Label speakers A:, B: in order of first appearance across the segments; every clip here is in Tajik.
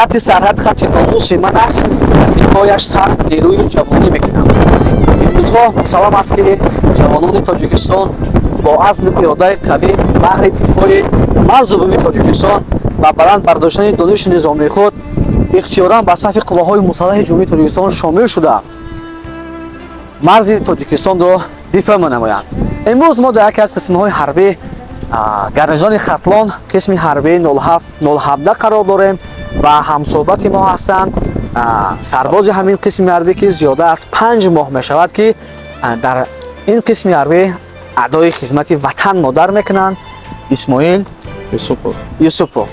A: خط سرحد خط ناموس من است. دفاعش سخت نیروی جوانی میکنم. امروزها مسلم است که جوانان تاجیکستان با عزم اراده قوی بهر دفاع مرز تاجیکستان و بلند برداشتن دانش نظامی خود اختیاراً به صف قواهای مسلح جمهوری تاجیکستان شامل شده مرز تاجیکستان را دفاع می‌نمایند. امروز ما در یکی از قسم‌های حربی گارنیزون خطلان قسم حربی 07 قرار داریم و همصحبت ما هستند سرباز همین قسم حربی که زیاده از 5 ماه می‌شود که در این قسم حربی ادای خدمت وطن مادر میکنند. اسماعیل یوسفوف،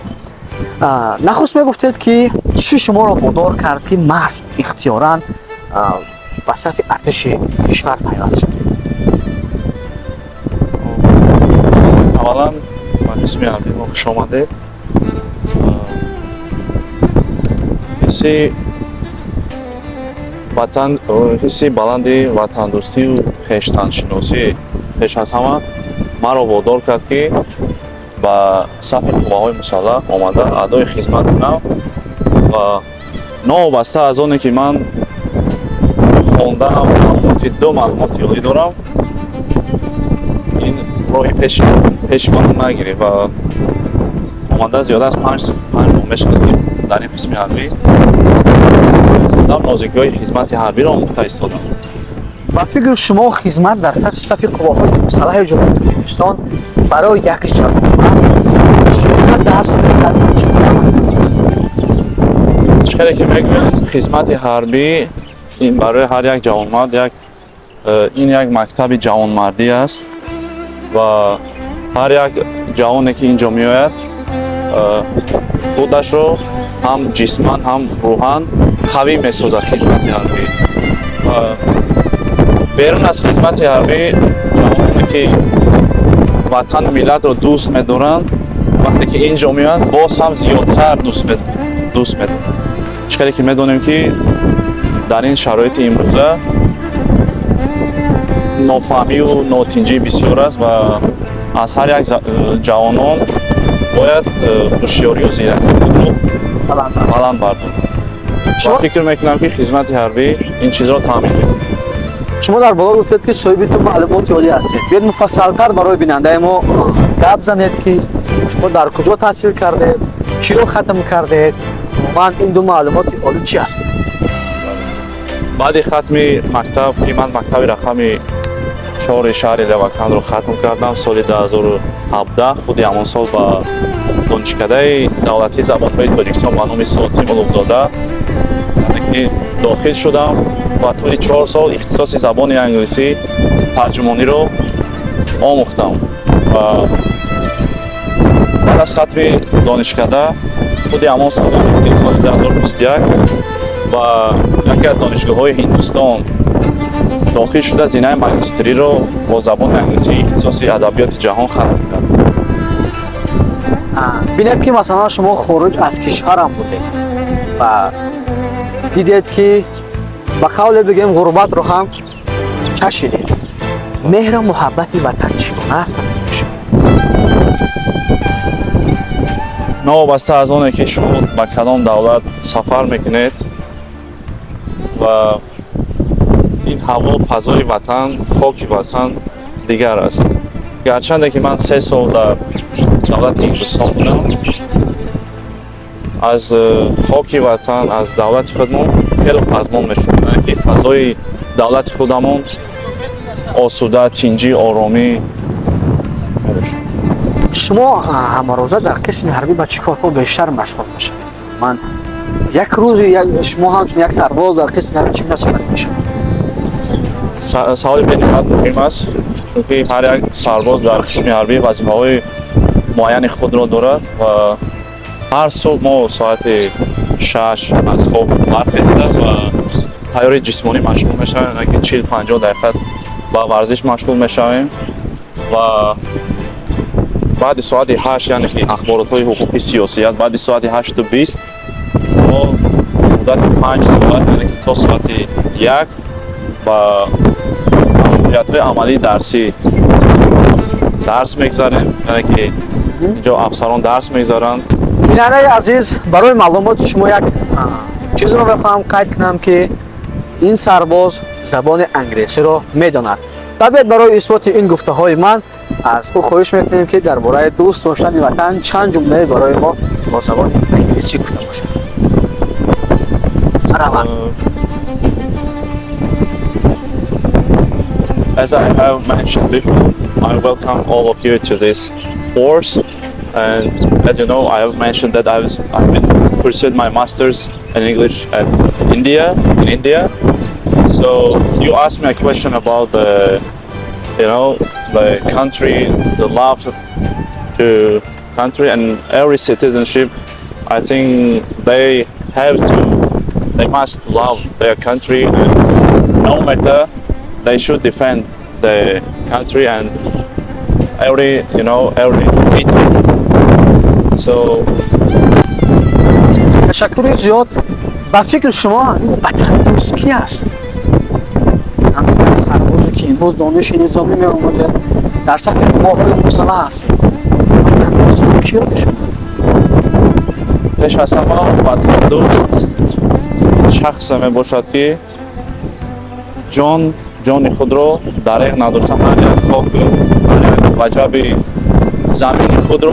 A: نخست میگفتید که چی شما را وادار کرد که محض اختیاراً به صف ارتش کشور پیوست شدید؟
B: اولا من قسم حربی ما خوش آمده. حسی بلندی وطن دوستی و خویشتن شناسی پیش از همه مرا وادار کرد که با صف قواهای مسلح آمده ادای خدمت کنم و نوابسته از آنه که من خوانده‌ام دو معلومات یادی دارم این راهی پیش من نگیری و آمده زیاده از 5 ماه میشود که در این قسم حربی استادم نازکی‌های خدمت حربی را آموخته ایستادم.
A: با فکر شما خدمت در صف قواهای مسلح جمهوری تاجیکستان برای یک جوان چقدر درس می‌دهد؟
B: خیلی که میگویم خدمت حربی این برای هر یک جوانمرد این یک مکتب جوانمردی است و هر یک جوانی که اینجا میآید خودش رو هم جسماً هم روحاً قوی میسازد. خدمت حربی بیرون از خدمت حربی جوانانی که وطن ملت رو دوست می‌دارند وقتی که اینجا میآیند باز هم زیادتر دوست می‌دارند. چیزی که می‌دونیم که در این شرایط امروزه نافهمی و ناتنجی بسیار است و از هر یک جوانان باید هوشیاری و زیرکی خود رو بلند بردارند. فکر میکنم که خدمت حربی این چیز را تامین می‌کند.
A: شما در بالا گفتید که صاحب تو معلومات عالی هستید. بیاید مفصل‌تر برای بیننده ما گپ زنید که شما در کجا تحصیل کردید، چی رو ختم کردید، من این دو معلومات عالی چی هست؟
B: بعد ختم مکتب که من مکتب رقمی 4 شهر لوکان رو ختم کردم سال 2017 خود همان سال با دانشکده دولتی زبان‌های تاجیکستان با نام ساعتی ملوک‌زاده که داخل شدم و طول 4 سال اختصاص زبان انگلیسی ترجمانی رو آموختم و بعد از ختم دانشکده خود همان سال 2021 و یکی از دانشگاه‌های هندوستان داخل شده زینه ماجستری رو با زبان انگلیسی اختصاص ادبیات جهان ختم کرد.
A: بینید که مثلا شما خارج از کشور هم بودید و دیدید که با قول بگیم غربت رو هم چشیدید. مهر و محبت وطن چگونه است؟
B: نوابسته از آنه که شما به کدام دولت سفر میکنید و این هوا فضای وطن خاک وطن دیگر است. گرچنده که من 3 سال در دولت هندوستان بودم از خاک وطن از دولت خودمون خیلی پزمان میشد که فضای دولت خودمون آسوده تنجی آرامی.
A: شما همروزه در قسم حربی با چه کارها بیشتر مشغول میشید؟ من یک روز شما همچون یک سرباز در قسم حربی چه مسئولیت میشید؟
B: سوال بسیار مهم است چون که هر یک سرباز در قسم حربی وظیفه‌های معین خود را دارد و هر صبح ما ساعت 6 از خواب برخاسته و تیاری جسمانی مشغول میشویم که 40-50 دقیقه با ورزش مشغول میشویم و بعد ساعت 8 یعنی که اخبارات حقوقی سیاسیت بعد ساعت 8:20 ما مدت 5 ساعت یعنی که تا ساعت 1 با مشغولیت‌های عملی درسی درس میگذاریم یعنی که اینجا افسران درس میگذارند
A: бинандаи азиз, барои маълумоти шумо як чизро мехоҳам қайд кунам, ки ин сарбоз забони англисиро медонад. Табиат барои исботи ин гуфтаҳои ман аз ӯ хоҳиш мекунем, ки дар бораи дӯст доштани ватан чанд ҷумлаи барои мо бо забони англисӣ гуфта бошад. Раванд.
B: As I have mentioned before, I welcome all of you to this course. And as you know, I have mentioned that I've pursued my master's in English in India. So you asked me a question about the country, the love to country and every citizenship. I think they must love their country, and no matter, they should defend the country and every people. So
A: ташаккури зиёд. Ба фикри шумо ватандӯст ки аст? ҳамин сарбозе ки имрӯз дониши низомӣ меомӯзад, дар сафи қувваҳои мусаллаҳ аст. Ватандӯст киро шумо?
B: пеш аз ҳама ватандӯст шахсе мебошад, ки ҷони худро дареғ надошта, ҳар як хоку, ҳар як ваҷаби замини худро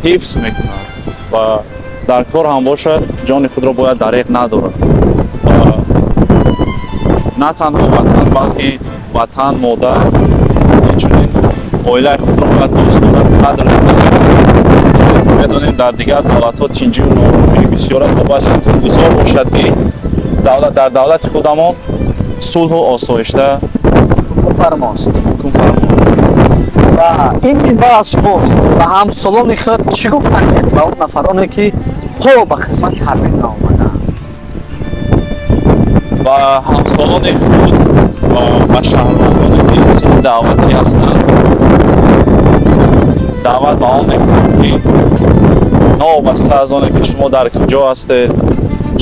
B: ҳифз мекунад ва дар кор ҳам бошад, ҷони худро бояд дареғ надорад. На танҳо ватан, балки ватан, модар, инчунин оилаи худро бояд дӯст дорад, қадр медонад. Медонем дар дигар давлатҳо тинҷию нооромии бисёр аст, ва бояд шукргузор бошад, ки дар давлати худамон сулҳу осоишта
A: фармост. Ва ин минбаъ аз шумост. Ва ҳамсолони худ чӣ гуфтанд ба он нафароне ки ҳо ба хизмати ҳарбӣ наомаданд?
B: ва ҳамсолони худ ва шаҳрвандоне ки сини даъватӣ ҳастанд, даъват ба он мекунам, ки новобаста аз оне ки шумо дар куҷо ҳастед,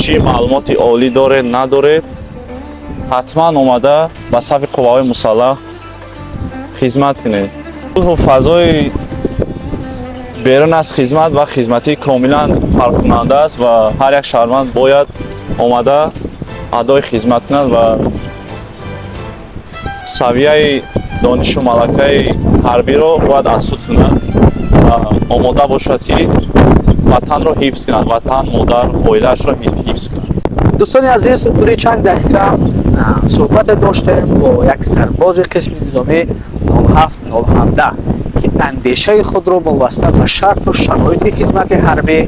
B: чӣ маълумоти олӣ доред, надоред, ҳатман омада ба сафи қувваҳои мусаллаҳ хизмат кунед. Фазои берун аз хизмат ва хизматӣ комилан фарқкунанда аст ва ҳар як шаҳрванд бояд омада адои хизмат кунад ва савияи донишу малакаи ҳарбиро бояд аз худ кунад ва омода бошад, ки ватанро ҳифз кунад, ватан, модар, оилаашро ҳифз кунад.
A: дӯстони азиз, дӯри чанд дақиқа суҳбате доштем бо як сарбози қисми низомӣ 07-017 ки андешаи худро вобаста ба шарту шароити хизмати ҳарбӣ